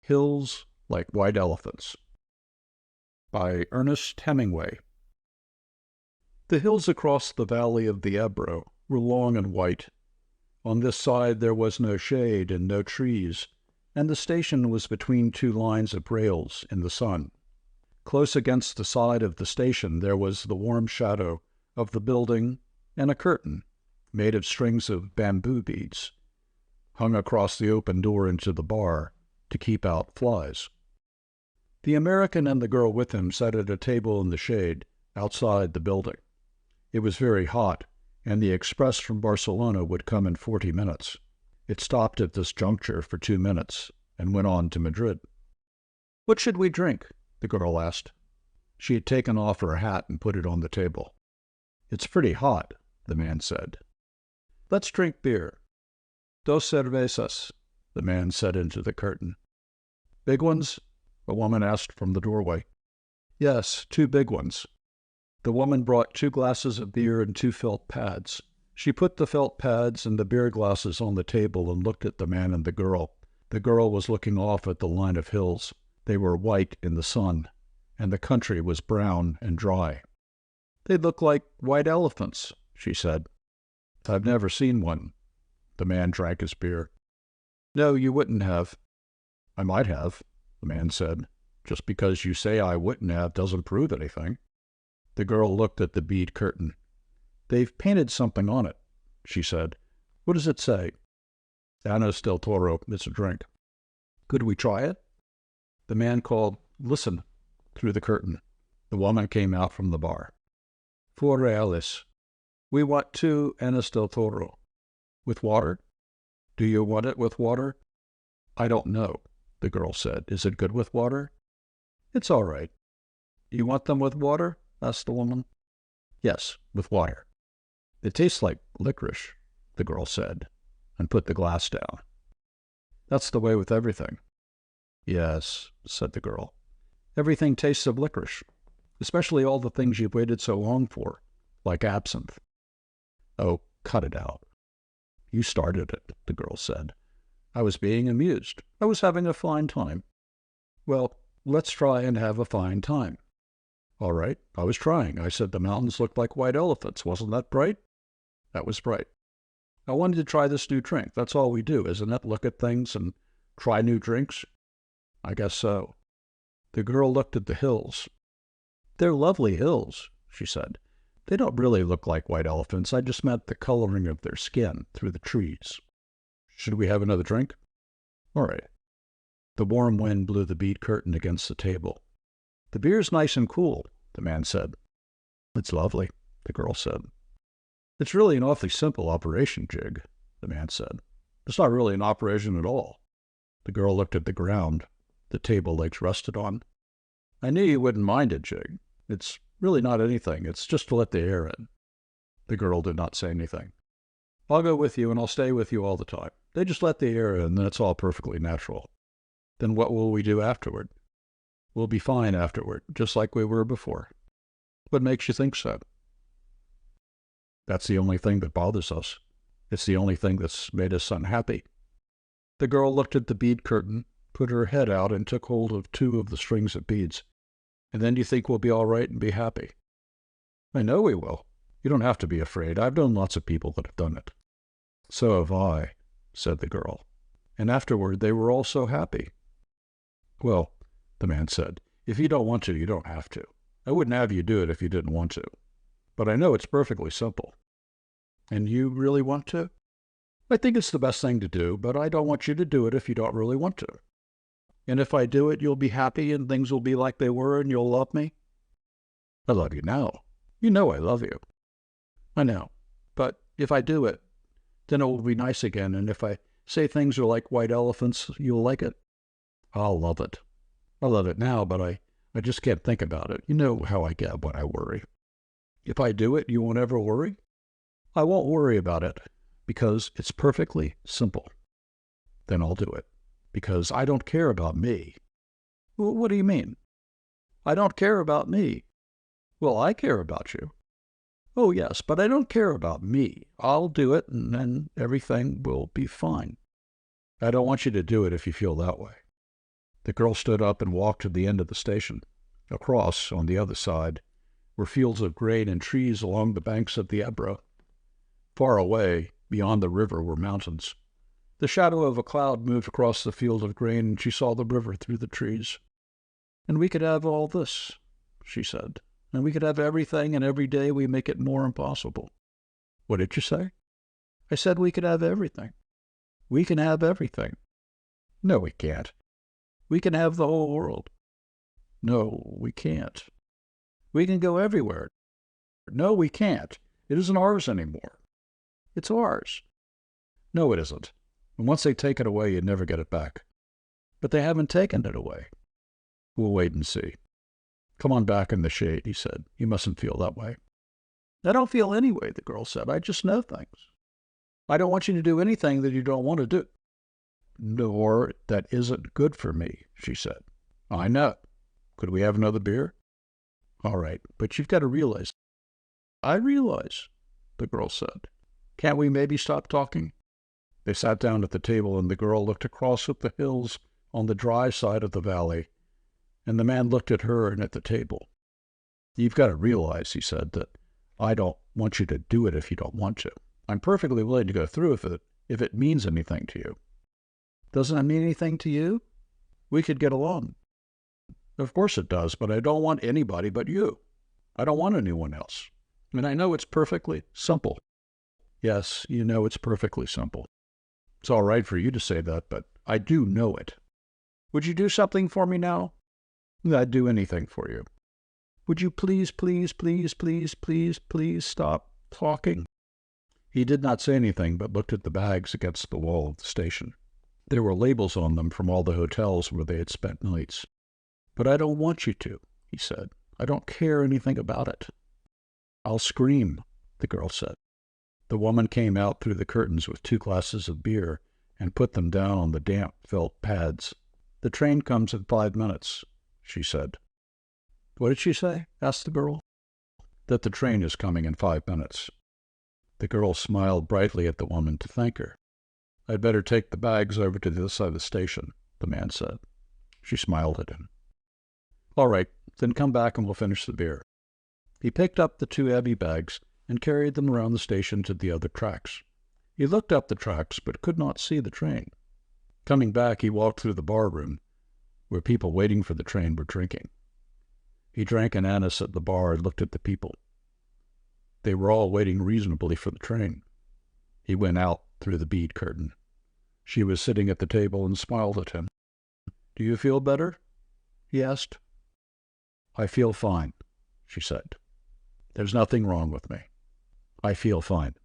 Hills Like White Elephants by Ernest Hemingway. The hills across the valley of the Ebro were long and white. On this side there was no shade and no trees, and the station was between two lines of rails in the sun. Close against the side of the station there was the warm shadow of the building and a curtain, made of strings of bamboo beads, hung across the open door into the bar to keep out flies. The American and the girl with him sat at a table in the shade outside the building. It was very hot, and the express from Barcelona would come in 40 minutes. It stopped at this juncture for 2 minutes and went on to Madrid. "What should we drink?" the girl asked. She had taken off her hat and put it on the table. "It's pretty hot," the man said. "Let's drink beer." "Dos cervezas," the man said into the curtain. "Big ones?" a woman asked from the doorway. "Yes, 2 big ones." The woman brought 2 glasses of beer and 2 felt pads. She put the felt pads and the beer glasses on the table and looked at the man and the girl. The girl was looking off at the line of hills. They were white in the sun, and the country was brown and dry. "They look like white elephants," she said. "I've never seen one." The man drank his beer. "No, you wouldn't have." "I might have," the man said. "Just because you say I wouldn't have doesn't prove anything." The girl looked at the bead curtain. "They've painted something on it," she said. "What does it say?" "Anos del Toro. It's a drink." "Could we try it?" The man called, "Listen," through the curtain. The woman came out from the bar. "4 reales. We want 2 Anos del Toro." "With water?" "Do you want it with water?" "I don't know," the girl said. "Is it good with water?" "It's all right." "You want them with water?" asked the woman. "Yes, with water." "It tastes like licorice," the girl said, and put the glass down. "That's the way with everything." "Yes," said the girl. "Everything tastes of licorice, especially all the things you've waited so long for, like absinthe." "Oh, cut it out." "You started it," the girl said. "I was being amused. I was having a fine time." "Well, let's try and have a fine time." "All right, I was trying. I said the mountains looked like white elephants. Wasn't that bright?" "That was bright." "I wanted to try this new drink. That's all we do, isn't it? Look at things and try new drinks?" "I guess so." The girl looked at the hills. "They're lovely hills," she said. "They don't really look like white elephants. I just meant the coloring of their skin through the trees." "Should we have another drink?" "All right." The warm wind blew the bead curtain against the table. "The beer's nice and cool," the man said. "It's lovely," the girl said. "It's really an awfully simple operation, Jig," the man said. "It's not really an operation at all." The girl looked at the ground the table legs rested on. "I knew you wouldn't mind it, Jig. It's really not anything. It's just to let the air in." The girl did not say anything. "I'll go with you, and I'll stay with you all the time. They just let the air in, and it's all perfectly natural." "Then what will we do afterward?" "We'll be fine afterward, just like we were before." "What makes you think so?" "That's the only thing that bothers us. It's the only thing that's made us unhappy." The girl looked at the bead curtain, put her head out, and took hold of 2 of the strings of beads. "And then you think we'll be all right and be happy?" "I know we will. You don't have to be afraid. I've known lots of people that have done it." "So have I," said the girl. "And afterward they were all so happy." "Well," the man said, "if you don't want to, you don't have to. I wouldn't have you do it if you didn't want to. But I know it's perfectly simple." "And you really want to?" "I think it's the best thing to do, but I don't want you to do it if you don't really want to." "And if I do it, you'll be happy and things will be like they were and you'll love me?" "I love you now. You know I love you." "I know. But if I do it, then it will be nice again, and if I say things are like white elephants, you'll like it?" "I'll love it. I love it now, but I just can't think about it. You know how I get when I worry." "If I do it, you won't ever worry?" "I won't worry about it, because it's perfectly simple." "Then I'll do it, because I don't care about me." "What do you mean?" "I don't care about me." "Well, I care about you." "Oh, yes, but I don't care about me. I'll do it, and then everything will be fine." "I don't want you to do it if you feel that way." The girl stood up and walked to the end of the station. Across, on the other side, were fields of grain and trees along the banks of the Ebro. Far away, beyond the river, were mountains. The shadow of a cloud moved across the field of grain, and she saw the river through the trees. "And we could have all this," she said. "And we could have everything, and every day we make it more impossible." "What did you say?" "I said we could have everything. We can have everything." "No, we can't." "We can have the whole world." "No, we can't." "We can go everywhere." "No, we can't. It isn't ours anymore." "It's ours." "No, it isn't. And once they take it away, you never get it back." "But they haven't taken it away." "We'll wait and see." "Come on back in the shade," he said. "You mustn't feel that way." "I don't feel any way," the girl said. "I just know things. I don't want you to do anything that you don't want to do." "Nor that isn't good for me," she said. "I know. Could we have another beer?" "All right, but you've got to realize." "I realize," the girl said. "Can't we maybe stop talking?" They sat down at the table, and the girl looked across at the hills on the dry side of the valley, and the man looked at her and at the table. "You've got to realize," he said, "that I don't want you to do it if you don't want to. I'm perfectly willing to go through with it if it means anything to you." "Doesn't it mean anything to you? We could get along." "Of course it does, but I don't want anybody but you. I don't want anyone else. And I know it's perfectly simple." "Yes, you know it's perfectly simple." "It's all right for you to say that, but I do know it." "Would you do something for me now?" "I'd do anything for you." "Would you please, please, please, please, please, please stop talking?" He did not say anything, but looked at the bags against the wall of the station. There were labels on them from all the hotels where they had spent nights. "But I don't want you to," he said. "I don't care anything about it." "I'll scream," the girl said. The woman came out through the curtains with 2 glasses of beer and put them down on the damp felt pads. "The train comes in 5 minutes, she said. "What did she say?" asked the girl. "That the train is coming in 5 minutes. The girl smiled brightly at the woman to thank her. "I'd better take the bags over to the other side of the station," the man said. She smiled at him. "All right, then come back and we'll finish the beer." He picked up the 2 heavy bags and carried them around the station to the other tracks. He looked up the tracks, but could not see the train. Coming back, he walked through the bar room, where people waiting for the train were drinking. He drank an anise at the bar and looked at the people. They were all waiting reasonably for the train. He went out through the bead curtain. She was sitting at the table and smiled at him. "Do you feel better?" he asked. "I feel fine," she said. "There's nothing wrong with me. I feel fine."